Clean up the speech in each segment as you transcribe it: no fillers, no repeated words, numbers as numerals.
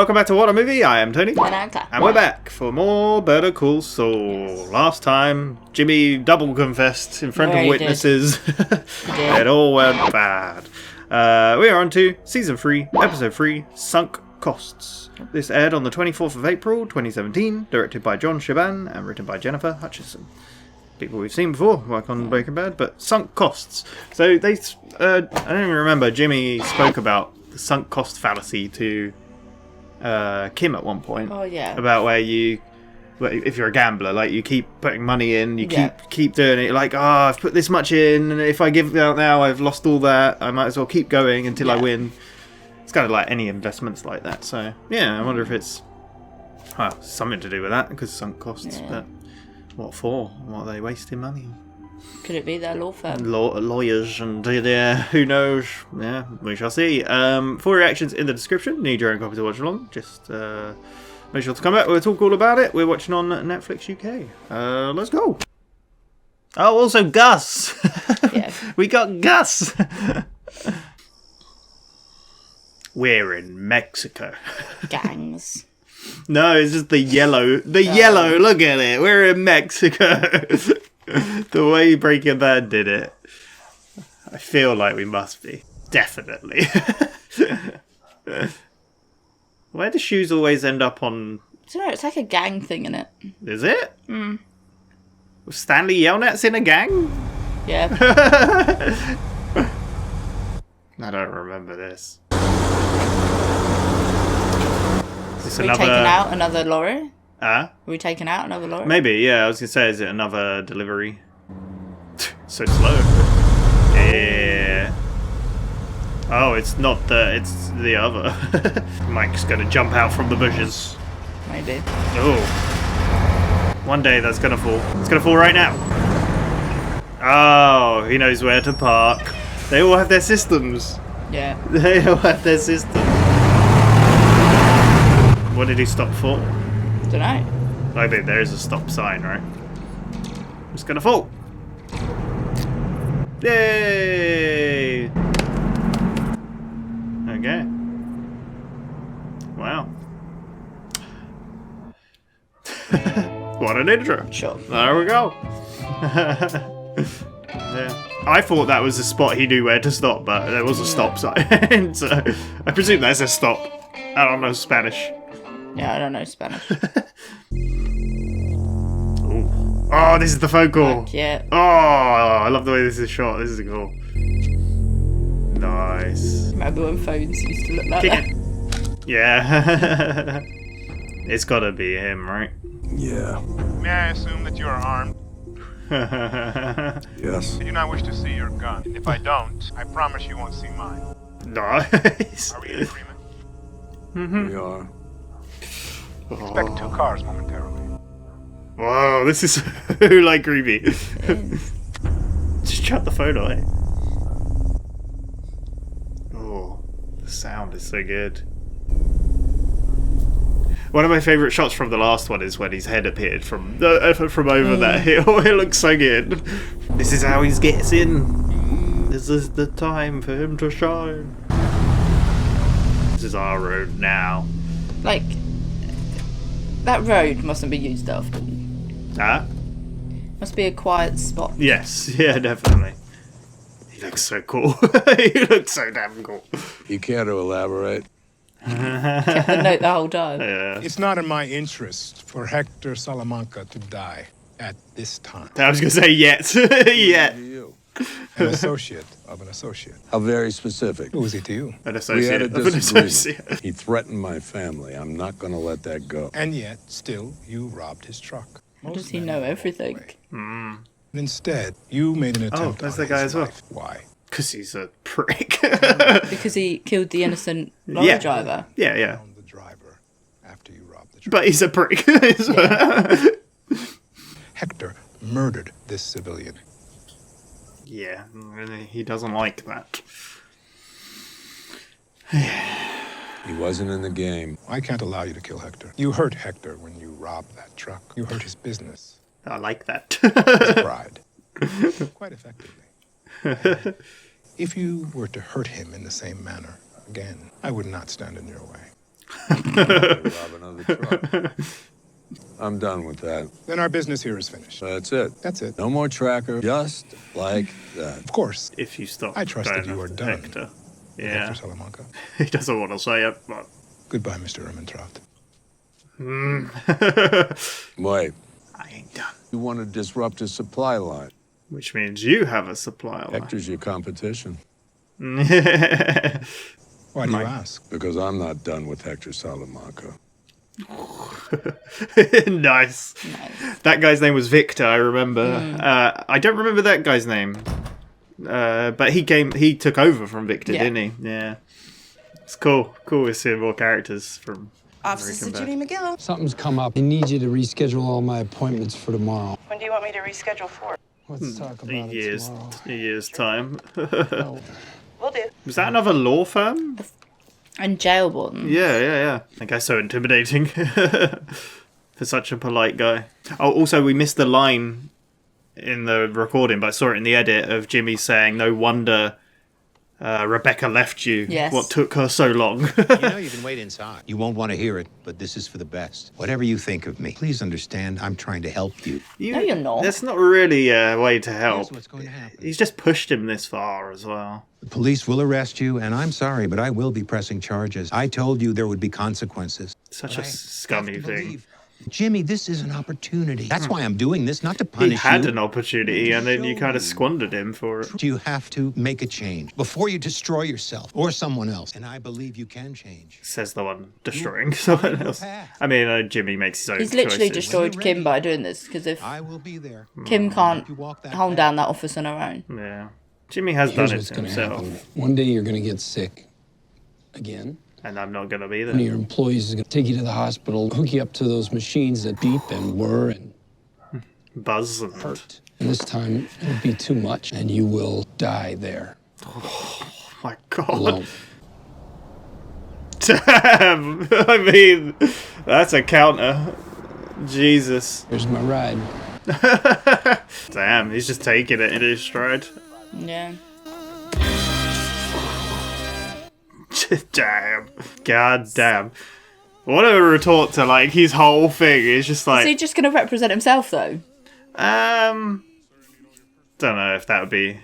welcome back to What a Movie. I am Tony. And we're back for more Better Call Saul. Yes. Last time, Jimmy double confessed in front of witnesses. It all went bad. We are on to Season 3, Episode 3, Sunk Costs. This aired on the 24th of April, 2017, directed by Shiban and written by Gennifer, Hutchison. People we've seen before work on Breaking Bad, but sunk costs. So they, I don't even remember, Jimmy spoke about the sunk cost fallacy to Kim at one point. Oh yeah. About where you, if you're a gambler, like you keep putting money in, you keep doing it. Like, I've put this much in, and if I give it out now, I've lost all that. I might as well keep going until I win. It's kind of like any investments like that. So yeah, I wonder if it's something to do with that, because sunk costs. Yeah. But what for? What are they wasting money on? Could it be their law firm? Lawyers and who knows? Yeah, we shall see. Full reactions in the description. Need your own copy to watch along. Just make sure to come back. We'll talk all about it. We're watching on Netflix UK. Let's go. Oh, also Gus. Yeah. We got Gus. We're in Mexico. Gangs. No, it's just the yellow. The yellow. Look at it. We're in Mexico. The way Breaking Bad did it, I feel like we must be. Definitely. Where do shoes always end up on? I don't know, it's like a gang thing, isn't it? Is it? Was Stanley Yelnats in a gang? Yeah. I don't remember this. Is this Are we taking out another lorry? Are we taking out another lorry? Maybe, yeah. I was going to say, is it another delivery? So slow. Yeah. Oh, it's not it's the other. Mike's going to jump out from the bushes. Maybe. Oh. One day that's going to fall. It's going to fall right now. Oh, he knows where to park. They all have their systems. Yeah. They all have their systems. What did he stop for? Don't know. I think there is a stop sign, right? It's gonna fall. Yay! Okay. Wow. What an intro. Sure. There we go. Yeah. I thought that was the spot he knew where to stop, but there was a stop sign. So I presume that's a stop. I don't know Spanish. Yeah, I don't know Spanish. Ooh. Oh, this is the phone call. Yeah. Oh, I love the way this is shot. This is cool. Nice. Remember when phones used to look like that? Yeah. It's gotta be him, right? Yeah. May I assume that you are armed? Yes. I do not wish to see your gun. If I don't, I promise you won't see mine. Nice. Are we in agreement? We are. Expect 2 cars momentarily. Whoa, this is like creepy. Just shut the phone away. Oh, the sound is so good. One of my favourite shots from the last one is when his head appeared from over that hill. It looks so good. This is how he gets in. This is the time for him to shine. This is our road now. Like, that road mustn't be used often. Must be a quiet spot. Yes, yeah, definitely. He looks so cool. He looks so damn cool. You care to elaborate? Kept the note the whole time. Yeah. It's not in my interest for Hector Salamanca to die at this time. I was going to say yet. Yet. You. An associate of an associate. How very specific. Who is he to you? An We associate had a of an disagreement. associate. He threatened my family. I'm not going to let that go. And yet, still, you robbed his truck. How does he know everything? Instead, you made an attempt that's on the guy his as well. life. Why? Because he's a prick. Because he killed the innocent lorry driver. Yeah, yeah. Found the driver after you robbed the truck. But he's a prick. Hector murdered this civilian. Yeah, really, he doesn't like that. He wasn't in the game. I can't allow you to kill Hector. You hurt Hector when you robbed that truck. You hurt his business, I like that. his pride. Quite effectively. If you were to hurt him in the same manner again, I would not stand in your way. Rob another truck. I'm done with that. Then our business here is finished. That's it. That's it. No more tracker. Just like that. Of course. If you stop, I trust that you are done. Hector. Yeah. Hector Salamanca. He doesn't want to say it, but. Goodbye, Mr. Ermentrout. Wait. I ain't done. You want to disrupt his supply line. Which means you have a supply line. Hector's your competition. Why do you ask? Because I'm not done with Hector Salamanca. Nice. That guy's name was Victor, I remember. I don't remember that guy's name. But he took over from Victor, didn't he? Yeah. It's cool. Cool to see more characters from Officer Judy McGill. Something's come up. I need you to reschedule all my appointments for tomorrow. When do you want me to reschedule for? Let's talk about a year's time. Will do. Was that another law firm? And jail warden. Yeah. That guy's so intimidating. For such a polite guy. Oh, also, we missed the line in the recording, but I saw it in the edit of Jimmy saying, "No wonder Rebecca left you. Yes. What took her so long?" You know you can wait inside. You won't want to hear it, but this is for the best. Whatever you think of me, please understand I'm trying to help you. No, you're not. That's not really a way to help. Here's what's going to happen. He's just pushed him this far as well. The police will arrest you, and I'm sorry, but I will be pressing charges. I told you there would be consequences. Such But a I scummy have to thing. believe. Jimmy, this is an opportunity. That's why I'm doing this, not to punish He had you. an opportunity, and then you kind of squandered him for it. You have to make a change before you destroy yourself or someone else. And I believe you can change. Says the one destroying someone else. I mean, Jimmy makes his own He's literally choices. destroyed Kim by doing this, because if I will be there. Kim can't You walk that hold path. down that office on her own. Yeah. Jimmy has Here's done it what's to going to himself. happen. One day you're going to get sick again. And I'm not going to be One of there. your employees is going to take you to the hospital, hook you up to those machines that beep and whir and Buzz and hurt. And this time it'll be too much, and you will die there my God. alone. Damn! I mean, that's a counter. Jesus. Here's my ride. Damn, he's just taking it in his stride. Yeah. Damn. God damn. What a retort to, like, his whole thing. It's just like... Is he just going to represent himself, though? Don't know if that would be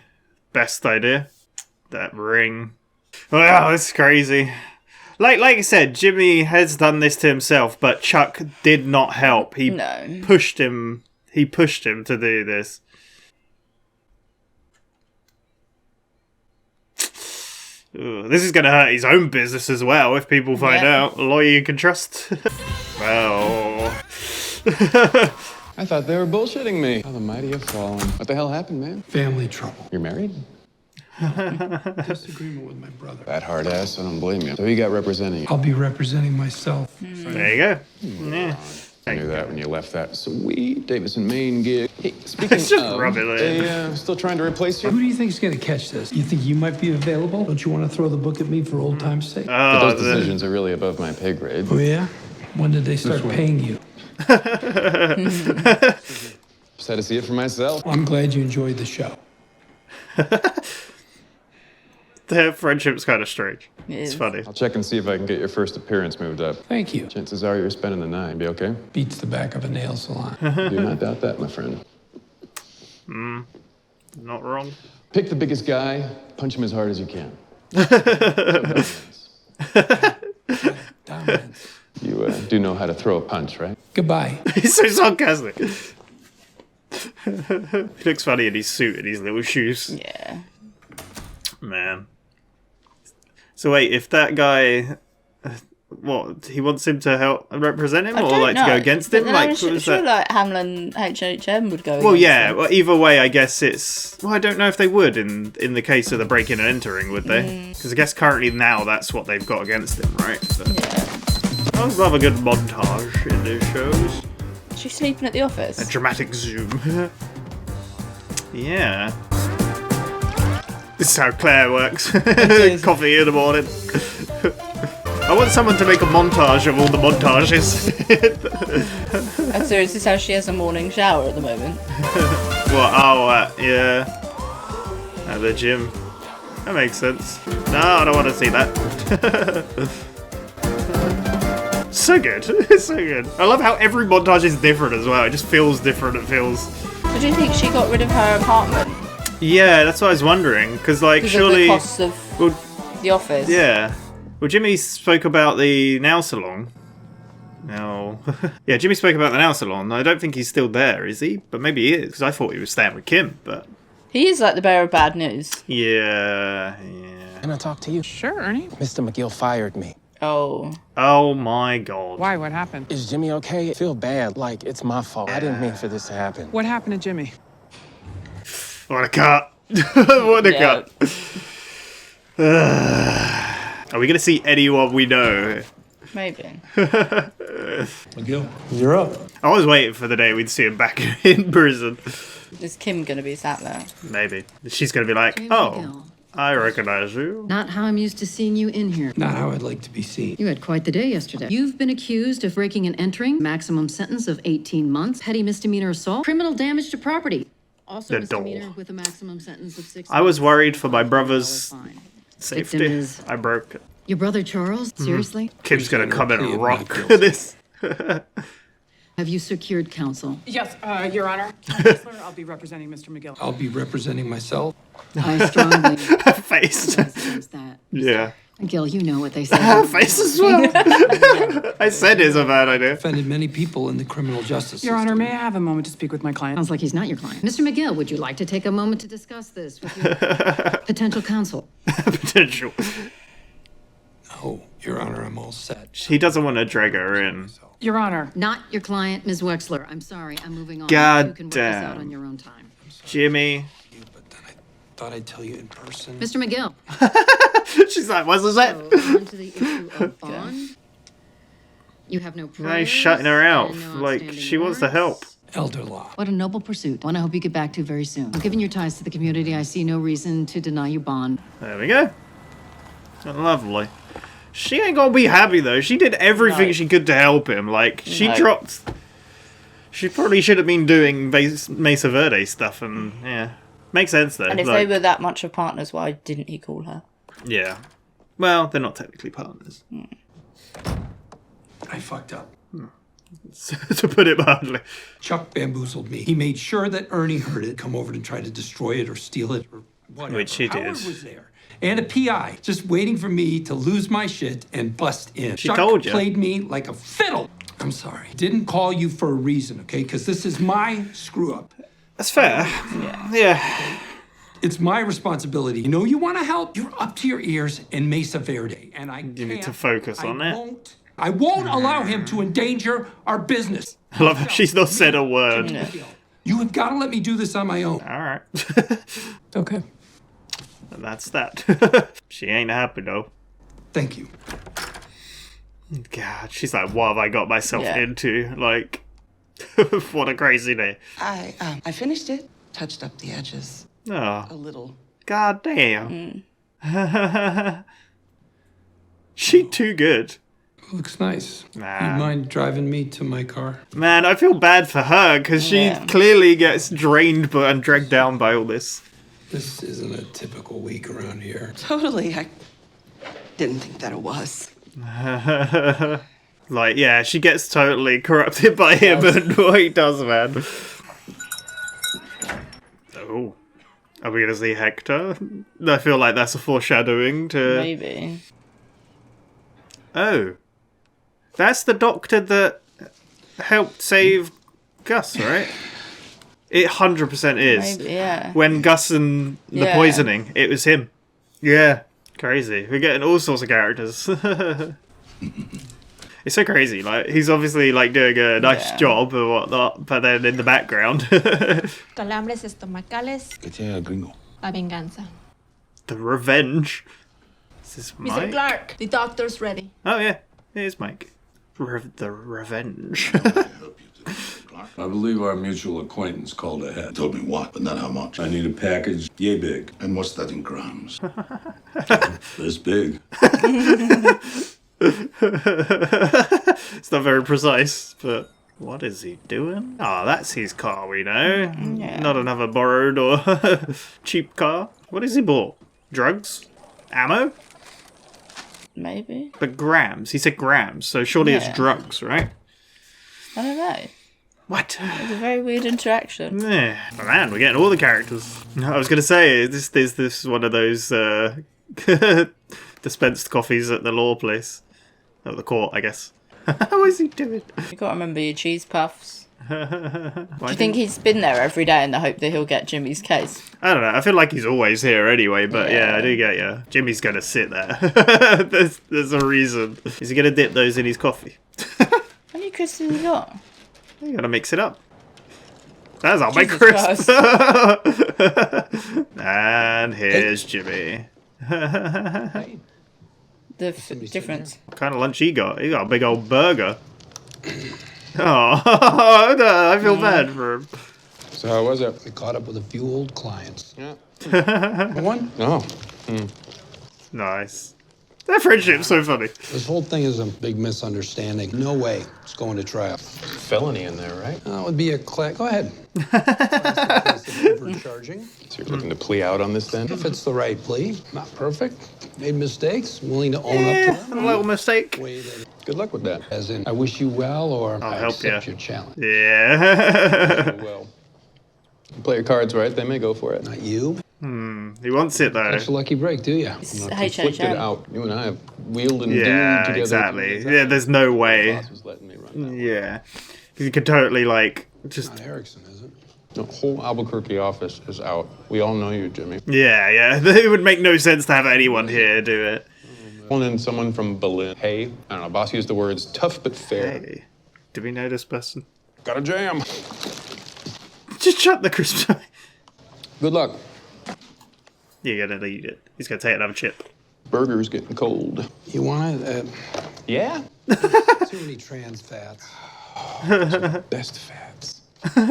best idea. That ring. Wow, it's crazy. Like I said, Jimmy has done this to himself, but Chuck did not help. He pushed him. He pushed him to do this. Ooh, this is going to hurt his own business as well if people find out. A lawyer you can trust. Well... I thought they were bullshitting me. How the mighty have fallen. What the hell happened, man? Family trouble. You're married? Disagreement with my brother. That hard ass, I don't blame you. So you got representing you. I'll be representing myself. There you go. Yeah. I knew that when you left that sweet Davison, Maine gig. Hey, speaking Let's just of, rub it in. they still trying to replace you? Who do you think's going to catch this? You think you might be available? Don't you want to throw the book at me for old time's sake? But those decisions are really above my pay grade. Oh, yeah? When did they start paying you? Just had to see it for myself. I'm glad you enjoyed the show. Their friendship's kind of strange. It's funny. I'll check and see if I can get your first appearance moved up. Thank you. Chances are you're spending the night. Be okay? Beats the back of a nail salon. Do not doubt that, my friend. Not wrong. Pick the biggest guy, punch him as hard as you can. Dominance. You do know how to throw a punch, right? Goodbye. He's so sarcastic. He looks funny in his suit and his little shoes. Yeah. Man. So wait, if that guy... What, he wants him to help represent him? I Or don't like know. to go against But him? then Like, I'm what was sure that? like Hamlin HHM would go Well, against yeah. him. Well, either way, I guess it's... Well, I don't know if they would in the case of the breaking and entering, would they? Because I guess currently now that's what they've got against him, right? So. Yeah. I love a good montage in those shows. Is she sleeping at the office? A dramatic zoom. Yeah. This is how Claire works. Coffee in the morning. I want someone to make a montage of all the montages. So is this how she has a morning shower at the moment? Yeah. At the gym. That makes sense. No, I don't want to see that. So good. It's so good. I love how every montage is different as well. It just feels different. It feels... So do you think she got rid of her apartment? Yeah, that's what I was wondering. Because, like, surely... Of the costs of the office. Yeah. Well, Jimmy spoke about the nail salon. No. Yeah, Jimmy spoke about the nail salon. I don't think he's still there, is he? But maybe he is, because I thought he was staying with Kim, but... He is like the bearer of bad news. Yeah. Can I talk to you? Sure, Ernie. Mr. McGill fired me. Oh. Oh my god. Why? What happened? Is Jimmy okay? I feel bad, like it's my fault. I didn't mean for this to happen. What happened to Jimmy? What a cut. What a cut. Are we going to see anyone we know? Maybe. McGill, you're up. I was waiting for the day we'd see him back in prison. Is Kim going to be sat there? Maybe. She's going to be like, oh, I recognize you. Not how I'm used to seeing you in here. Not how I'd like to be seen. You had quite the day yesterday. You've been accused of breaking and entering, maximum sentence of 18 months, petty misdemeanor assault, criminal damage to property. Also The misdemeanor door. with a maximum sentence of 6 I was worried for my brother's fine. safety. Victim is- I broke it. Your brother Charles? Seriously? Kim's going to come in Plead and not rock guilty. this. Have you secured counsel? Yes, Your Honor. Counselor, I'll be representing Mr. McGill. I'll be representing myself. I strongly Face. advise that. Yeah. Gil, you know what they say. Face as well. I said it's a bad idea. Offended many people in the criminal justice Your Honor, system. may I have a moment to speak with my client? Sounds like he's not your client. Mr. McGill, would you like to take a moment to discuss this with your potential counsel? Potential. Oh, Your Honor, I'm all set. He doesn't want to drag her in. Your Honor. Not your client, Ms. Wexler. I'm sorry. I'm moving on. God You can work this out damn. on your own time. Jimmy. But then I thought I'd tell you in person. Mr. McGill. She's like, what's that? So, on to the issue of bond. You have no Now priors. he's shutting her out. and no Like, outstanding she wants to help. warrants. Elder law. What a noble pursuit. One I hope you get back to very soon. Given your ties to the community, I see no reason to deny you bond. There we go. Lovely. She ain't gonna be happy though. She did everything she could to help him. Like, she dropped... She probably should have been doing Mesa Verde stuff and, yeah. Makes sense though. And if like, they were that much of partners, why didn't he call her? Yeah. Well, they're not technically partners. I fucked up. To put it mildly. Chuck bamboozled me. He made sure that Ernie heard it, come over and try to destroy it or steal it or whatever. Which he did. Howard was there. And a PI, just waiting for me to lose my shit and bust in. She Chuck told you. played me like a fiddle. I'm sorry. Didn't call you for a reason, okay? Because this is my screw up. That's fair. Yeah. It's my responsibility. You know you want to help? You're up to your ears in Mesa Verde. And I You need to focus on it. I won't allow him to endanger our business. I love how she's not said a word. You have got to let me do this on my own. Alright. Okay. And that's that. She ain't happy though. Thank you. God, she's like, what have I got myself Yeah. into? Like, what a crazy day. I finished it. Touched up the edges Oh, a little. god damn. She too good. Looks nice. Nah. You mind driving me to my car? Man, I feel bad for her because she Yeah. clearly gets drained and dragged down by all this. This isn't a typical week around here. Totally. I didn't think that it was. Like, yeah, she gets totally corrupted by him and what he does, man. Oh. Are we gonna see Hector? I feel like that's a foreshadowing to... Maybe. Oh. That's the doctor that helped save Gus, right? It 100% is. Maybe, yeah. When Gus and the Yeah. poisoning, it was him. Yeah. Crazy. We're getting all sorts of characters. It's so crazy. Like, he's obviously like doing a nice job or whatnot, but then in the background. Calambres estomacales. ¿Qué tiene el gringo? La venganza. The revenge. Is this Mr. Mike? Clark, the doctor's ready. Oh yeah, here's Mike. The revenge. I believe our mutual acquaintance called ahead. Told me what, but not how much. I need a package yay big. And what's that in grams? This big. It's not very precise, but what is he doing? Oh, that's his car, we know. Yeah. Not another borrowed or cheap car. What has he bought? Drugs? Ammo? Maybe. But grams. He said grams, so surely it's drugs, right? I don't know. What? It's a very weird interaction. Yeah. Oh, man, we're getting all the characters. I was going to say, this is one of those dispensed coffees at the law place. At the court, I guess. What is he doing? You got to remember your cheese puffs. Do you think he's been there every day in the hope that he'll get Jimmy's case? I don't know. I feel like he's always here anyway, but yeah, I do get you. Jimmy's going to sit there. there's a reason. Is he going to dip those in his coffee? How many crisps have you got? You got to mix it up. That's our big Jesus crisp. And here's Jimmy. The difference. What kind of lunch he got? He got a big old burger. Oh, I feel bad for him. So how was it? We caught up with a few old clients. Yeah. One? Oh. Nice. That friendship's so funny. This whole thing is a big misunderstanding. No way it's going to trial. Felony in there, right? That would be a click. Go ahead. Overcharging. So you're looking to plea out on this then? If it's the right plea, not perfect. Made mistakes, willing to own up to them. A little mistake. Good luck with that. As in, I wish you well, or I'll I help accept you. your challenge. Yeah. Well, you play your cards right, they may go for it. Not you. He wants it though. That's a lucky break, do you? Conflicted out. You and I have wheeled and dealed Yeah, together. exactly. Yeah, there's no way. Boss was letting me run. Yeah. You could totally, like, just... Not Erickson, is it? The whole Albuquerque office is out. We all know you, Jimmy. Yeah. It would make no sense to have anyone here do it. And then someone from Berlin. Hey, I don't know, boss used the words tough but fair. Hey, do we know this person? Got a jam. Just shut the crisps. Good luck. You're gonna eat it. He's gonna take another chip. Burger's getting cold. You want it? Yeah? Too many trans fats. Best fats. I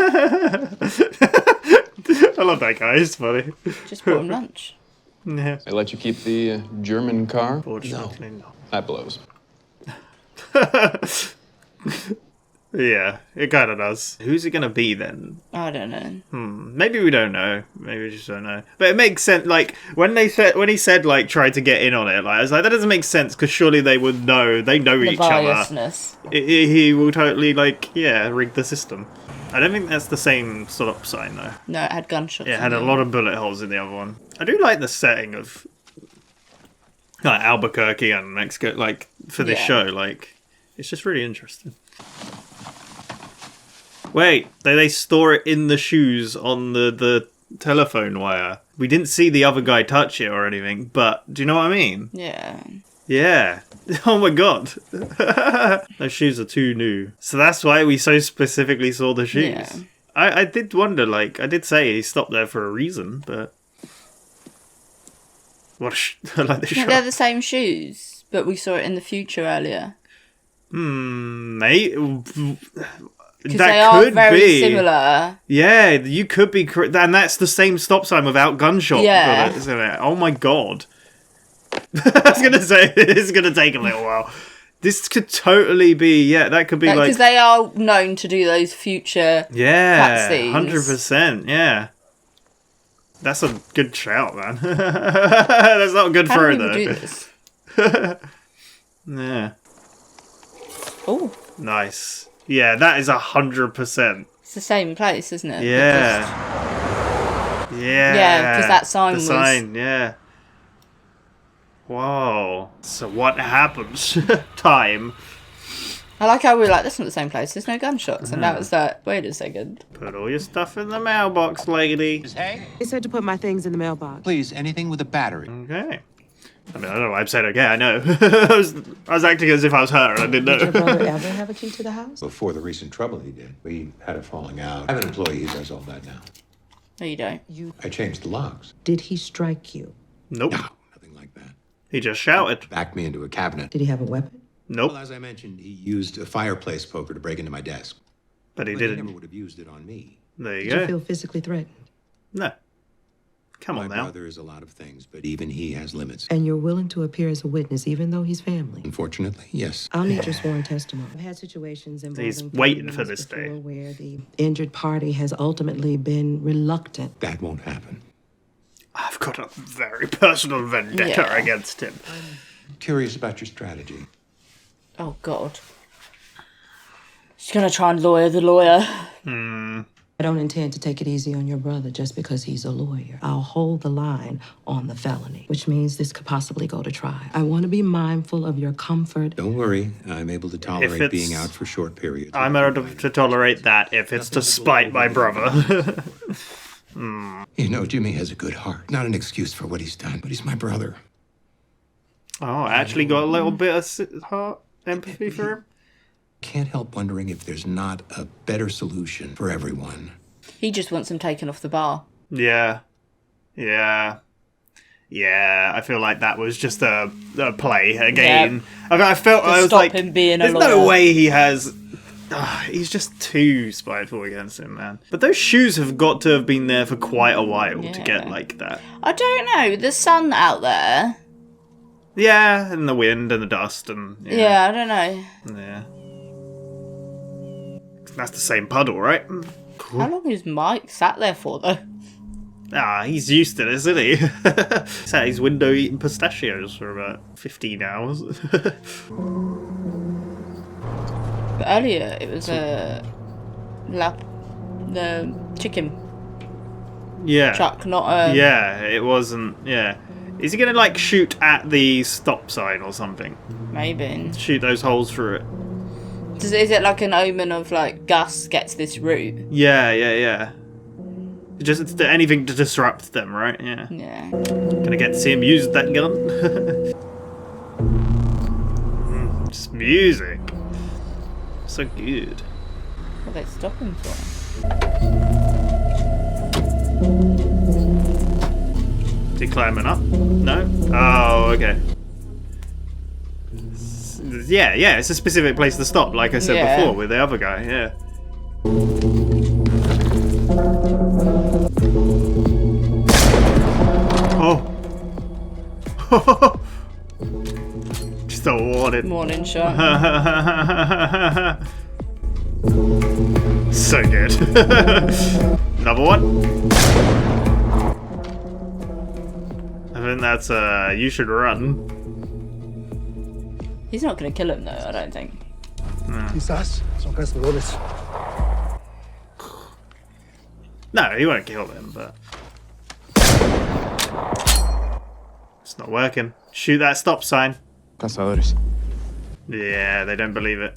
love that guy. He's funny. Just bought him lunch. Yeah. They let you keep the German car? Fortunately, no. That blows. Yeah, it kind of does. Who's it gonna be then? I don't know. Maybe we don't know. Maybe we just don't know. But it makes sense. Like when he said like try to get in on it, like I was like that doesn't make sense because surely they would know. They know The each other. biasness. He will totally like rig the system. I don't think that's the same stop sign though. No, it had gunshots. Yeah, it had a lot of bullet holes in the other one. I do like the setting of like Albuquerque and Mexico, like for this show. Like it's just really interesting. Wait, they store it in the shoes on the telephone wire. We didn't see the other guy touch it or anything, but do you know what I mean? Yeah. Yeah. Oh my god. Those shoes are too new. So that's why we so specifically saw the shoes. Yeah. I did wonder, like, I did say he stopped there for a reason, but... What I like the shot. They're the same shoes, but we saw it in the future earlier. Mate... Because they are very similar. Yeah, you could be correct. And that's the same stop sign without gunshot bullets, isn't it? Oh my god. I was going to say, it's going to take a little while. This could totally be, that could be like... Because they are known to do those future cutscenes. 100%, yeah. That's a good shout, man. That's not good for her, though. Do this? Yeah. Oh. Nice. Yeah, that is 100%. It's the same place, isn't it? Yeah. Yeah, because that sign was... The sign, yeah. Whoa. So what happens? Time. I like how we were like, that's not the same place, there's no gunshots. And that was like, wait a second. Put all your stuff in the mailbox, lady. Hey? They said to put my things in the mailbox. Please, anything with a battery. Okay. I mean, I don't know why I'm saying okay, I know. I was acting as if I was her and I didn't know. Did your brother ever have a key to the house? Before the recent trouble he did. We had a falling out. I have an employee who does all that now. No, you don't. I changed the locks. Did he strike you? Nope. No, nothing like that. He just shouted. Backed me into a cabinet. Did he have a weapon? Nope. Well, as I mentioned, he used a fireplace poker to break into my desk. But he He didn't. never would have used it on me. There you Did go. you feel physically threatened? No. Come on My now. brother is a lot of things, but even he has limits. And you're willing to appear as a witness even though he's family? Unfortunately, yes. I'll need your sworn testimony. I've had situations involving He's waiting for family this members day. before where the injured party has ultimately been reluctant. That won't happen. I've got a very personal vendetta Yeah. against him. Curious about your strategy. Oh, God. She's gonna try and lawyer the lawyer. I don't intend to take it easy on your brother just because he's a lawyer. I'll hold the line on the felony, which means this could possibly go to trial. I want to be mindful of your comfort. Don't worry, I'm able to tolerate being out for short periods. I'm able to tolerate that if it's to spite my brother. You know, Jimmy has a good heart. Not an excuse for what he's done, but he's my brother. Oh, I actually got a little bit of heart empathy for him. Can't help wondering if there's not a better solution for everyone. He just wants him taken off the bar. Yeah. I feel like that was just a play, a game. I felt I was like, him being there's no way he has. He's just too spiteful against him, man. But those shoes have got to have been there for quite a while to get like that. I don't know. The sun out there. Yeah, and the wind and the dust and Yeah, I don't know. Yeah. That's the same puddle, right? Cool. How long is Mike sat there for, though? He's used to this, isn't he? He's at his window eating pistachios for about 15 hours. But earlier, it was the chicken truck, not a... Yeah, it wasn't... Yeah. Is he going to, like, shoot at the stop sign or something? Maybe. Shoot those holes through it. Is it like an omen of, like, Gus gets this route? Yeah. Just anything to disrupt them, right? Yeah. Gonna get to see him use that gun. Just music. So good. What are they stopping for? Is he climbing up? No? Oh, okay. Yeah, it's a specific place to stop, like I said before with the other guy, yeah. Oh. Just a warning. Morning shot. So good. Another one. I think that's you should run. He's not going to kill him, though, I don't think. Quizás son cazadores. No, he won't kill them, but... It's not working. Shoot that stop sign. Cazadores. Yeah, they don't believe it.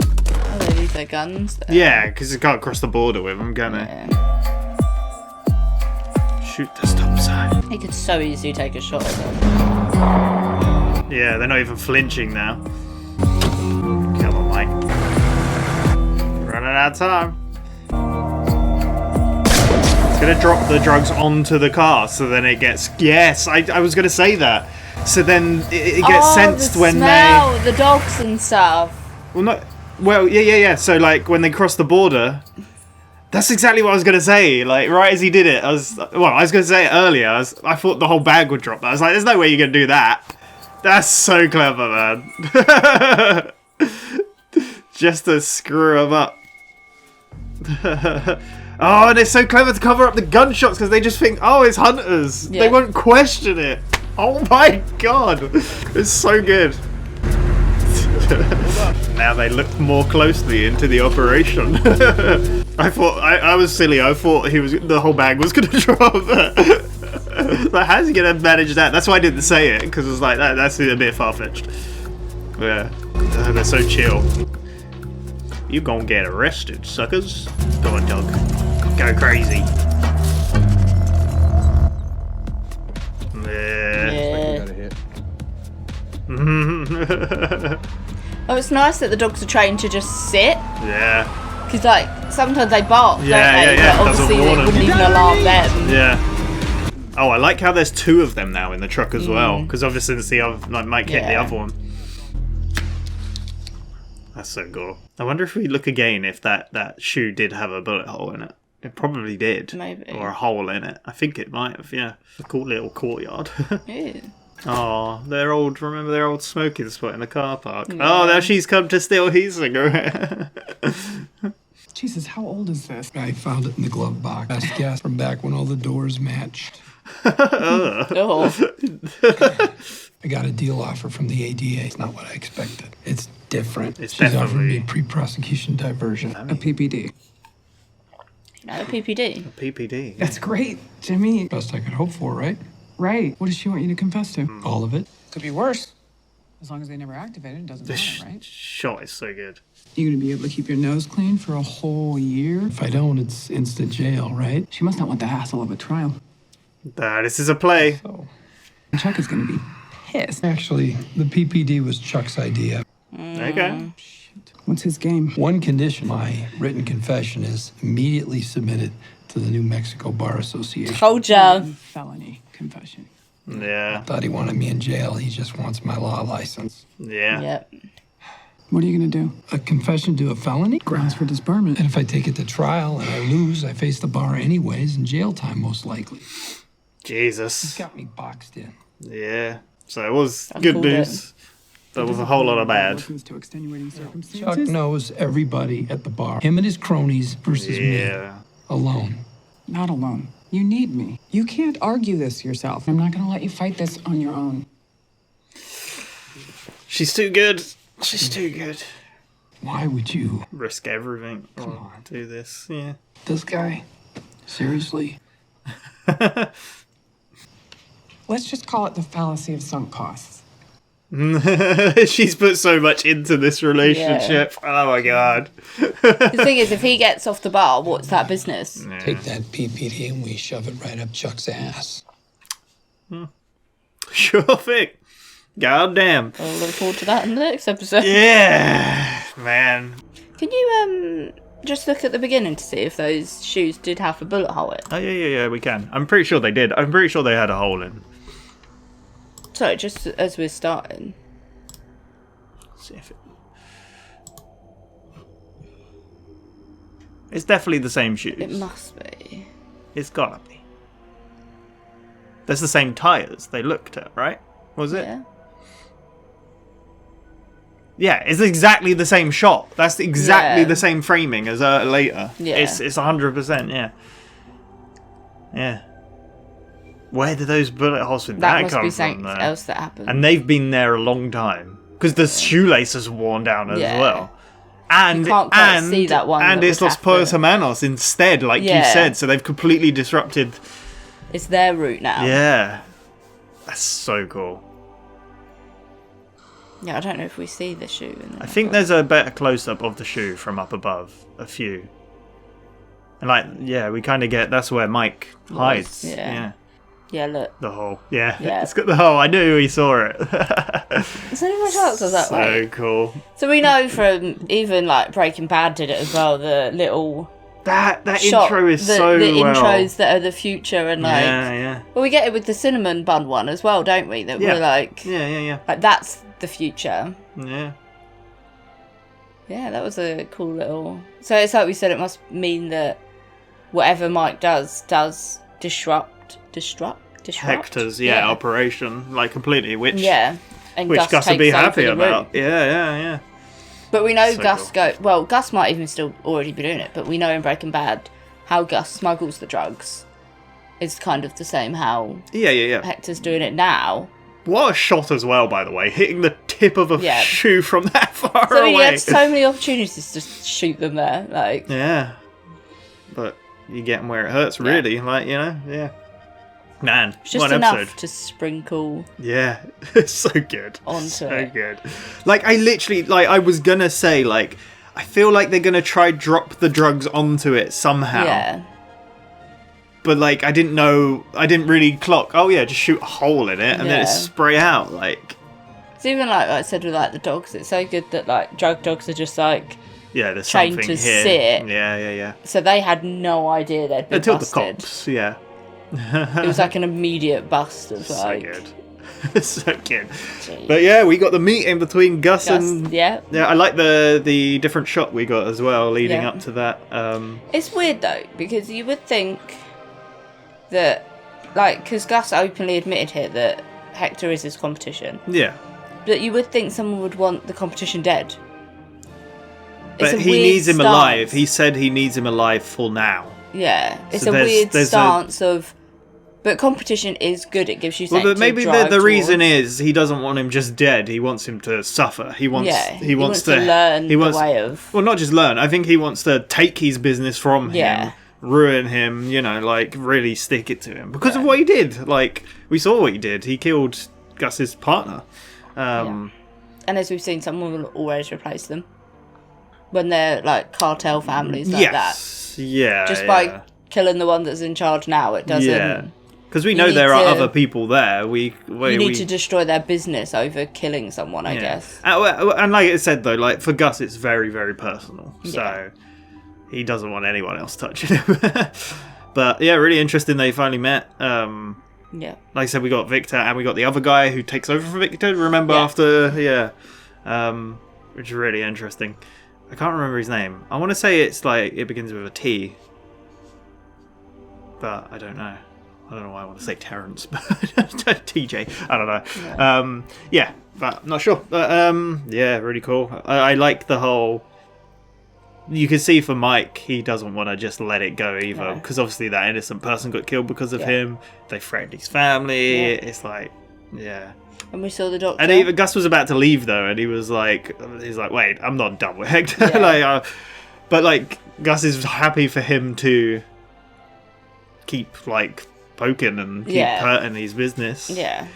Oh, they leave their guns there. Yeah, because you can't cross the border with them, can they? Shoot the stop sign. He could so easily take a shot at them. Yeah, they're not even flinching now. Come on, Mike. Running out of time. It's gonna drop the drugs onto the car, so then it gets... Yes, I was gonna say that. So then it gets sensed the when smell, the dogs and stuff. Well, not... Well, yeah. So, like, when they cross the border... That's exactly what I was going to say. Like, right as he did it, I was going to say it earlier. I thought the whole bag would drop. I was like, there's no way you're going to do that. That's so clever, man. Just to screw him up. Oh, and it's so clever to cover up the gunshots because they just think, oh, it's hunters. Yeah. They won't question it. Oh my god. It's so good. Now they look more closely into the operation. I thought I was silly. I thought the whole bag was gonna drop. Like, how's he gonna manage that? That's why I didn't say it, because it was like that's a bit far fetched. Yeah, they're so chill. You gonna get arrested, suckers. Go on, dog. Go crazy. Oh, it's nice that the dogs are trained to just sit. Yeah. Because, like, sometimes they bark, don't they? Yeah. But obviously, they wouldn't even alarm them. Yeah. Oh, I like how there's two of them now in the truck as well. Because obviously, it's the other, like, Mike hit the other one. That's so cool. I wonder if we look again if that shoe did have a bullet hole in it. It probably did. Maybe. Or a hole in it. I think it might have, yeah. A cool little courtyard. Yeah. Oh, remember their old smoking spot in the car park? Yeah. Oh, now she's come to steal his cigarette. Jesus, how old is this? I found it in the glove box. Best guess from back when all the doors matched. Oh. I I got a deal offer from the ADA. It's not what I expected. It's different. It's She's offering me definitely- pre-prosecution diversion. A PPD. No, PPD. PPD. That's great, Jimmy. Best I could hope for, right? Right. What does she want you to confess to? All of it. Could be worse. As long as they never activate it, it doesn't This matter, right? shot is so good. You gonna be able to keep your nose clean for a whole year? If I don't, it's instant jail, right? She must not want the hassle of a trial. This is a play. So, Chuck is gonna be pissed. actually, the PPD was Chuck's idea. Okay. What's his game? One condition, my written confession is immediately submitted to the New Mexico Bar Association. Told ya. Felony confession. Yeah. Thought he wanted me in jail. He just wants my law license. Yeah. Yep. What are you gonna do? A confession to a felony? Grounds for disbarment. And if I take it to trial and I lose, I face the bar anyways and jail time most likely. Jesus. He's got me boxed in. Yeah. So it was I good called news. There was a whole lot of bad. To extenuating Chuck circumstances. knows everybody at the bar. Him and his cronies versus me. Yeah. Alone. Not alone. You need me. You can't argue this yourself. I'm not gonna let you fight this on your own. She's too good. She's too good. Why would you? Risk everything. Come on. Do this. Yeah. This guy? Seriously? Let's just call it the fallacy of sunk costs. She's put so much into this relationship. Oh my god. The thing is, if he gets off the bar, what's that business? Take that PPD and we shove it right up Chuck's ass. Sure thing. God damn. I'll look forward to that in the next episode. Yeah, man. Can you just look at the beginning to see if those shoes did have a bullet hole in? Oh yeah, we can. I'm pretty sure they did. I'm pretty sure they had a hole in. So just as we're starting. Let's see if it... It's definitely the same shoes. It must be. It's gotta be. That's the same tires they looked at, right? Was it? Yeah. Yeah, it's exactly the same shot. That's exactly Yeah. the same framing as later. Yeah. It's 100%, yeah. Yeah. Where did those bullet holes with That that must come be from? something There? else that happened. And they've been there a long time. Because the shoelaces are worn down as Yeah. well. And You can't quite see that one And that it's would Los have Pollos to- Hermanos instead, like you Yeah. said. So they've completely disrupted. It's their route now. Yeah. That's so cool. Yeah, I don't know if we see the shoe. In I think there's a better close-up of the shoe from up above. A few. And like, yeah, we kind of get... That's where Mike hides. Yeah. Yeah, look. The hole. Yeah. Yeah. It's got the hole. I knew he saw it. There's only much else of that So way. cool. So we know from even like Breaking Bad did it as well. The little that shot, intro is the so well. intros that are the future and like. Yeah. Well, we get it with the cinnamon bun one as well, don't we? That Yeah. we're like. Yeah. Like that's the future. Yeah. Yeah, that was a cool little. So it's like we said, it must mean that whatever Mike does disrupt. Hector's operation, like completely, which and which Gus would be takes over happy the about. room. Yeah. But we know So Gus cool. Well, Gus might even still already be doing it, but we know in Breaking Bad how Gus smuggles the drugs is kind of the same how Yeah. Hector's doing it now. What a shot as well, by the way, hitting the tip of a shoe from that far So away. he had so many opportunities to shoot them there, like. Yeah. But you get them where it hurts, really. Like, yeah. Man, It's just what an enough episode. to sprinkle. Yeah, it's so good. Onto so it. good. Like, I literally, I was gonna say, like, I feel like they're gonna try drop the drugs onto it somehow. Yeah. But, like, I didn't really clock, oh yeah, just shoot a hole in it and then it spray out, like. It's even like I said with, like, the dogs, it's so good that, like, drug dogs are just, like. Yeah, there's trained something to here. sit. Yeah. So they had no idea they'd been Until busted. the cops, yeah. It was like an immediate bust of like. So good. So good. But yeah, we got the meeting between Gus and yeah. I like the different shot we got as well leading Yeah. up to that. It's weird though because you would think that, like, because Gus openly admitted here that Hector is his competition. Yeah. But you would think someone would want the competition dead. But he needs him alive. He said he needs him alive for now. Yeah, it's So a weird there's stance of But competition is good. It gives you Well, something but maybe to drive the reason towards. is he doesn't want him just dead. He wants him to suffer. He wants to learn the way of. Well, not just learn. I think he wants to take his business from him, ruin him. You know, like really stick it to him because of what he did. Like we saw what he did. He killed Gus's partner. And as we've seen, someone will always replace them when they're like cartel families like that. Yeah. Just by killing the one that's in charge now, it doesn't. Yeah. Because we know there are other people there. You need to destroy their business over killing someone, I guess. And like I said, though, like for Gus, it's very, very personal. So he doesn't want anyone else touching him. But yeah, really interesting they finally met. Like I said, we got Victor and we got the other guy who takes over for Victor. Remember after, which is really interesting. I can't remember his name. I want to say it's like it begins with a T, but I don't know. I don't know why I want to say Terrence, but TJ. I don't know. But I'm not sure. But really cool. I like the whole. You can see for Mike, he doesn't want to just let it go either, because obviously that innocent person got killed because of him. They threatened his family. It's like, And we saw the doctor. And even Gus was about to leave though, and he's like, wait, I'm not done with Hector. But like Gus is happy for him to keep like poking and keep hurting his business. Yeah.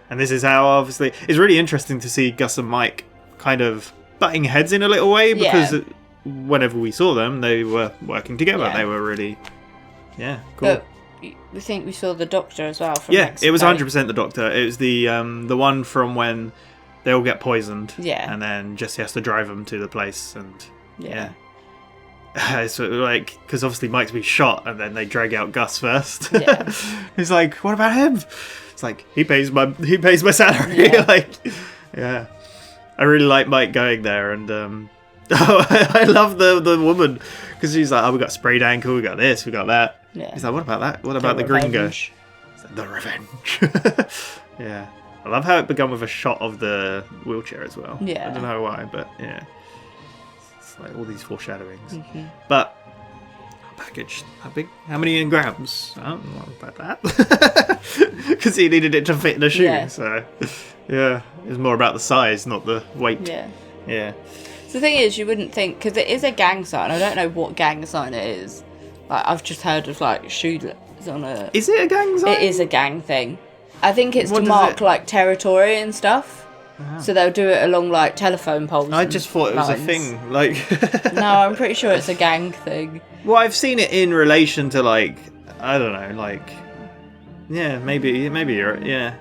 And this is how obviously it's really interesting to see Gus and Mike kind of butting heads in a little way because whenever we saw them, they were working together. Yeah. They were really, cool. But we think we saw the doctor as well. From Mexico. It was 100% the doctor. It was the one from when they all get poisoned. Yeah. And then Jesse has to drive them to the place and it's like because obviously Mike's been shot and then they drag out Gus first. Yeah. He's like, what about him? It's like he pays my salary. Yeah. I really like Mike going there and I love the woman because she's like, oh, we got sprayed ankle, we got this, we got that. Yeah. He's like, what about that? What about the gringo? It's like, the revenge. Yeah. I love how it began with a shot of the wheelchair as well. Yeah. I don't know why, but yeah. It's like all these foreshadowings. Mm-hmm. But package how big? How many in grams? I don't know about that. Because he needed it to fit in a shoe. Yeah. So yeah, it was more about the size, not the weight. Yeah. Yeah. So the thing is, you wouldn't think because it is a gang sign. I don't know what gang sign it is. Like I've just heard of like shoeless on a. Is it a gang sign? It is a gang thing. I think it's What to does mark it- like territory and stuff. So they'll do it along like telephone poles. I and just thought it was a lines. thing. Like No, I'm pretty sure it's a gang thing. well, I've seen it in relation to like I don't know, like maybe you're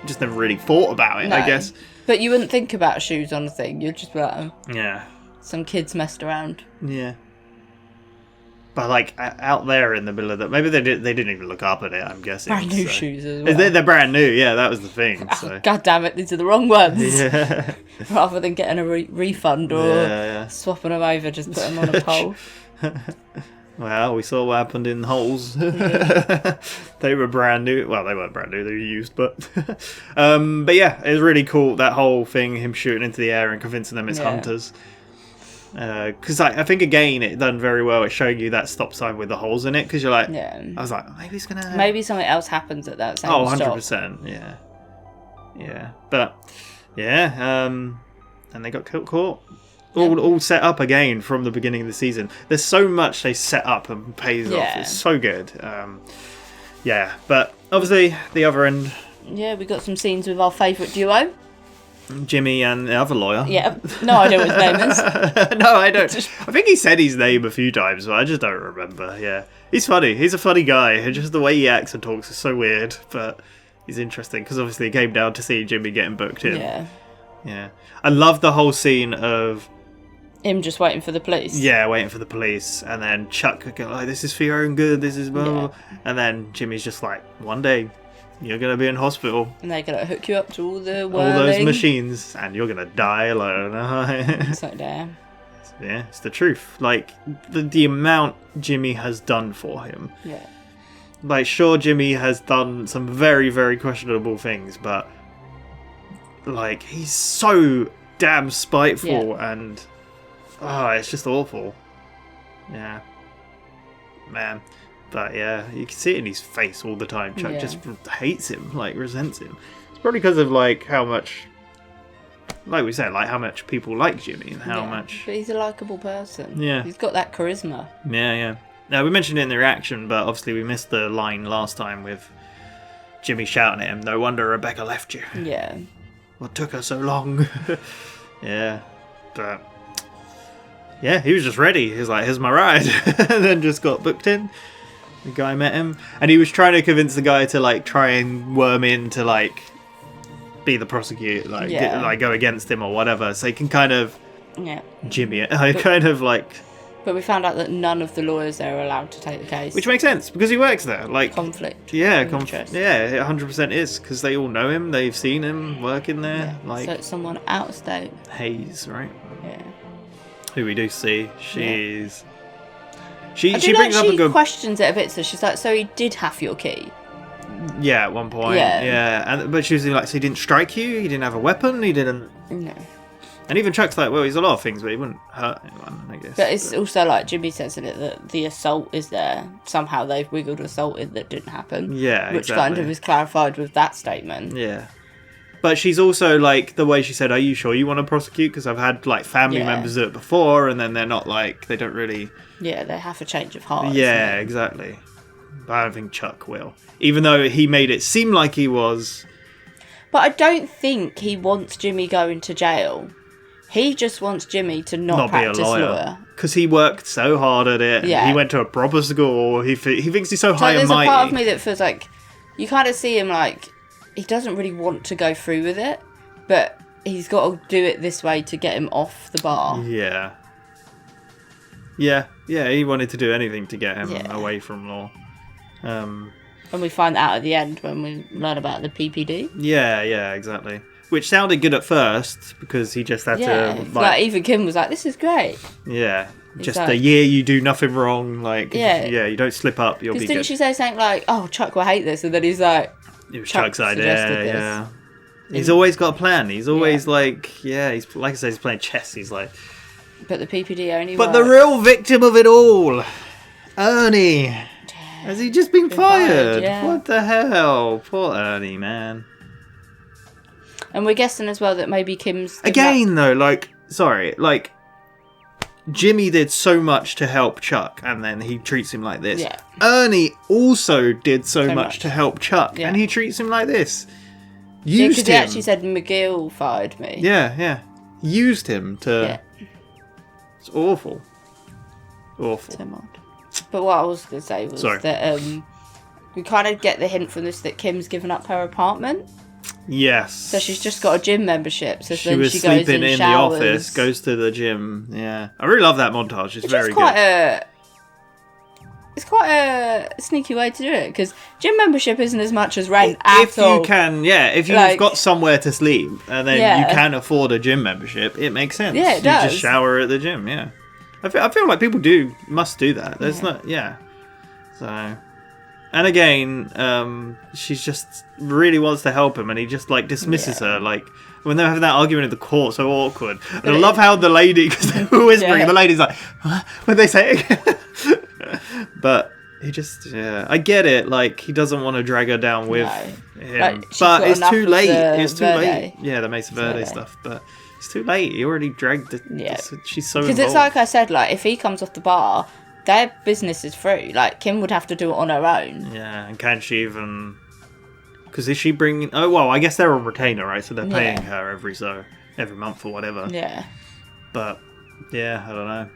just never really thought about it. No. I guess. But you wouldn't think about shoes on a thing. You'd just be like, oh, Yeah. some kids messed around. Yeah. But like out there in the middle of the, maybe they didn't even look up at it. I'm guessing. Brand new so. shoes as well. They're brand new. Yeah, that was the thing. So. God damn it, these are the wrong ones. Yeah. Rather than getting a refund or Yeah. swapping them over, just put them on a pole. Well, we saw what happened in Holes. They were brand new. Well, they weren't brand new; they were used. But yeah, it was really cool. That whole thing, him shooting into the air and convincing them it's hunters. Because I think again, it done very well at showing you that stop sign with the holes in it. Because you're like, I was like, maybe it's gonna. Maybe something else happens at that same 100%. Yeah, yeah. But yeah, and they got caught. All set up again from the beginning of the season. There's so much they set up and pays off. It's so good. Yeah, but obviously the other end. Yeah, we got some scenes with our favourite duo. Jimmy and the other lawyer. Yeah, no idea what his name is. No, I don't. I think he said his name a few times, but I just don't remember. Yeah, he's funny. He's a funny guy. Just the way he acts and talks is so weird, but he's interesting because obviously it came down to seeing Jimmy getting booked in. Yeah. I love the whole scene of him just waiting for the police. Yeah, waiting for the police, and then Chuck would go like, "This is for your own good. This is blah, blah, blah." And then Jimmy's just like, "One day, you're gonna be in hospital, and they're gonna hook you up to all the all those machines, and you're gonna die alone." It's like, damn. Yeah, it's the truth. Like the amount Jimmy has done for him. Yeah. Like, sure, Jimmy has done some very, very questionable things, but like he's so damn spiteful and. Oh, it's just awful. Yeah. Man. But yeah, you can see it in his face all the time. Chuck Yeah. just hates him, like resents him. It's probably because of like how much, like we said, like how much people like Jimmy and how much. But he's a likable person. Yeah. He's got that charisma. Yeah. Now we mentioned it in the reaction, but obviously we missed the line last time with Jimmy shouting at him. No wonder Rebecca left you. Yeah. What took her so long? Yeah, but yeah, he was just ready. He was like, "Here's my ride," and then just got booked in. The guy met him, and he was trying to convince the guy to like try and worm in to like be the prosecutor, like like go against him or whatever, so he can kind of Jimmy it. Kind of like. But we found out that none of the lawyers there are allowed to take the case. Which makes sense because he works there. Like conflict. Yeah, yeah, it 100% is because they all know him. They've seen him working there. Yeah. Like so it's someone out of state. Hayes, right? Yeah. Who we do see. She's. She brings up a good. Questions it a bit. So she's like, "So he did have your key." Yeah, at one point. Yeah. But she was like, "So he didn't strike you? He didn't have a weapon? He didn't." No. And even Chuck's like, well, he's a lot of things, but he wouldn't hurt anyone, I guess. But it's also like Jimmy says in it that the assault is there. Somehow they've wiggled assault in that didn't happen. Yeah, which kind of is clarified with that statement. Yeah. But she's also like, the way she said, are you sure you want to prosecute? Because I've had like family members do it before, and then they're not like, they don't really. Yeah, they have a change of heart. Yeah, exactly. But I don't think Chuck will. Even though he made it seem like he was. But I don't think he wants Jimmy going to jail. He just wants Jimmy to not practice be a lawyer. Because he worked so hard at it. Yeah. He went to a proper school. He thinks he's so high and mighty. There's a part of me that feels like you kind of see him like he doesn't really want to go through with it, but he's got to do it this way to get him off the bar. Yeah. Yeah, he wanted to do anything to get him away from law. And we find that out at the end when we learn about the PPD. Yeah, exactly. Which sounded good at first because he just had to like even Kim was like, "This is great." Yeah, He's just like, a year you do nothing wrong. Like you don't slip up, you'll be good. Didn't she say something like, "Oh, Chuck will hate this," and then he's like, "It was Chuck's idea." Yeah, he's always got a plan. He's always he's like I said, he's playing chess. He's like, but the PPD only. But the real victim of it all, Ernie. Has he just been fired? What the hell? Poor Ernie, man. And we're guessing as well that maybe Kim's... Again, though, Jimmy did so much to help Chuck, and then he treats him like this. Yeah. Ernie also did so much to help Chuck, and he treats him like this. Used him. Because he actually said, McGill fired me. Yeah. Used him to... Yeah. It's awful. Awful. So much. But what I was going to say was that we kind of get the hint from this that Kim's given up her apartment. Yes. So she's just got a gym membership. So she then was she goes sleeping in showers. the office, goes to the gym. Yeah, I really love that montage. It's very good. It's quite a sneaky way to do it because gym membership isn't as much as rent if you can, if you've got somewhere to sleep and then you can afford a gym membership, it makes sense. Yeah, it does. You just shower at the gym. Yeah, I feel like people must do that. There's not. So. And again, she's just really wants to help him, and he just like dismisses her. Like when they're having that argument in the court, so awkward. And I love how the lady, because they were whispering, the lady's like, "What? What they say?" But he just, I get it. Like he doesn't want to drag her down with him, but it's too late. It's too late. Yeah, the Mesa Verde stuff, but it's too late. He already dragged it. Yeah, she's so because it's like I said. Like if he comes off the bar. Their business is free. Like, Kim would have to do it on her own. Yeah, and can she even... Because is she bringing... Oh, well, I guess they're on retainer, right? So they're paying her every month or whatever. Yeah. But, I don't know.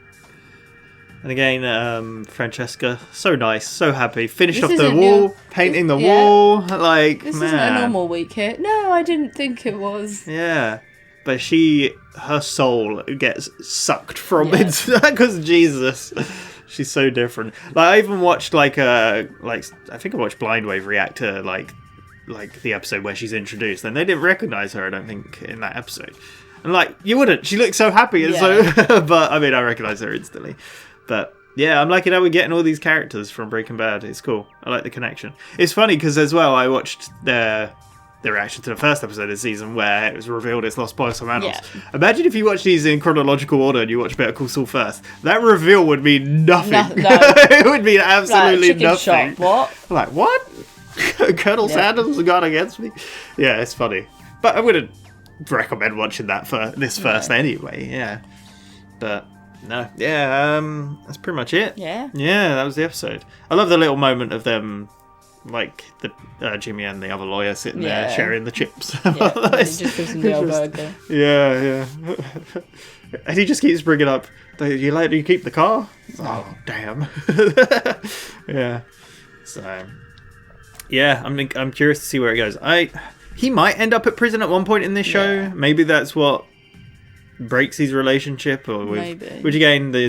And again, Francesca, so nice, so happy. Finished off the wall, painting the wall. Like, this isn't a normal week here. No, I didn't think it was. Yeah. But her soul gets sucked from it. Because Jesus... She's so different. Like I even watched I think I watched Blind Wave react to like the episode where she's introduced, and they didn't recognize her. I don't think in that episode. And like you wouldn't. She looked so happy and so. But I mean, I recognized her instantly. But yeah, I'm liking how we're getting all these characters from Breaking Bad. It's cool. I like the connection. It's funny because as well, I watched their the reaction to the first episode of the season where it was revealed it's Los Pollos. Imagine if you watch these in chronological order and you watch Better Call Saul first. That reveal would mean nothing. No. It would mean absolutely nothing. Shop, what? Like, what? Colonel Sanders has gone against me? Yeah, it's funny. But I wouldn't recommend watching that for this first anyway, yeah. But, no. Yeah, that's pretty much it. Yeah. Yeah, that was the episode. I love the little moment of them, like, the Jimmy and the other lawyer sitting there sharing the chips. Yeah, he just gives him the old burger. Yeah. And he just keeps bringing up, do you keep the car? Oh, damn. Yeah. So, yeah, I'm curious to see where it goes. He might end up at prison at one point in this show. Yeah. Maybe that's what breaks his relationship, or which again, the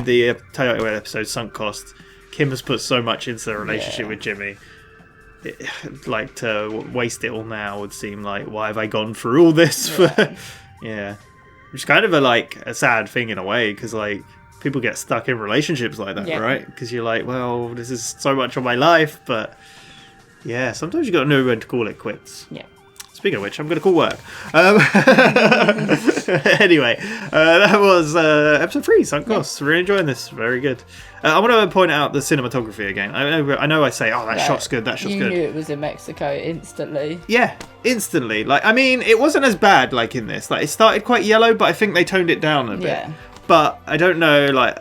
Toyota episode Sunk Cost. Kim has put so much into the relationship with Jimmy. Like, to waste it all now would seem like, why have I gone through all this for? Which is kind of a sad thing in a way, because like people get stuck in relationships like that, right? Because you're like, well, this is so much of my life, but yeah, sometimes you got to know when to call it quits. Yeah. Speaking of which, I'm going to call work. Anyway, that was episode 3, Sunk Costs. Really enjoying this. Very good. I want to point out the cinematography again. I know I say, oh, that shot's good, that shot's good. You knew it was in Mexico instantly. Yeah, instantly. Like, I mean, it wasn't as bad like in this. Like, it started quite yellow, but I think they toned it down a bit. Yeah. But I don't know, like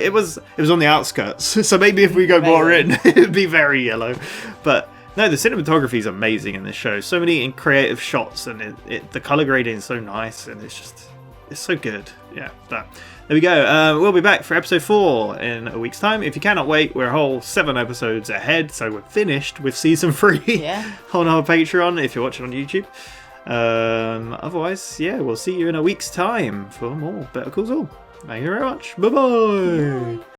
it was on the outskirts. So maybe if we go more in, it'd be very yellow. But no, the cinematography is amazing in this show. So many creative shots, and the color grading is so nice, and it's so good. Yeah, but there we go. We'll be back for episode 4 in a week's time. If you cannot wait, we're a whole 7 episodes ahead, so we're finished with season 3 on our Patreon if you're watching on YouTube. Otherwise, yeah, we'll see you in a week's time for more Better Call Saul. Thank you very much. Bye-bye.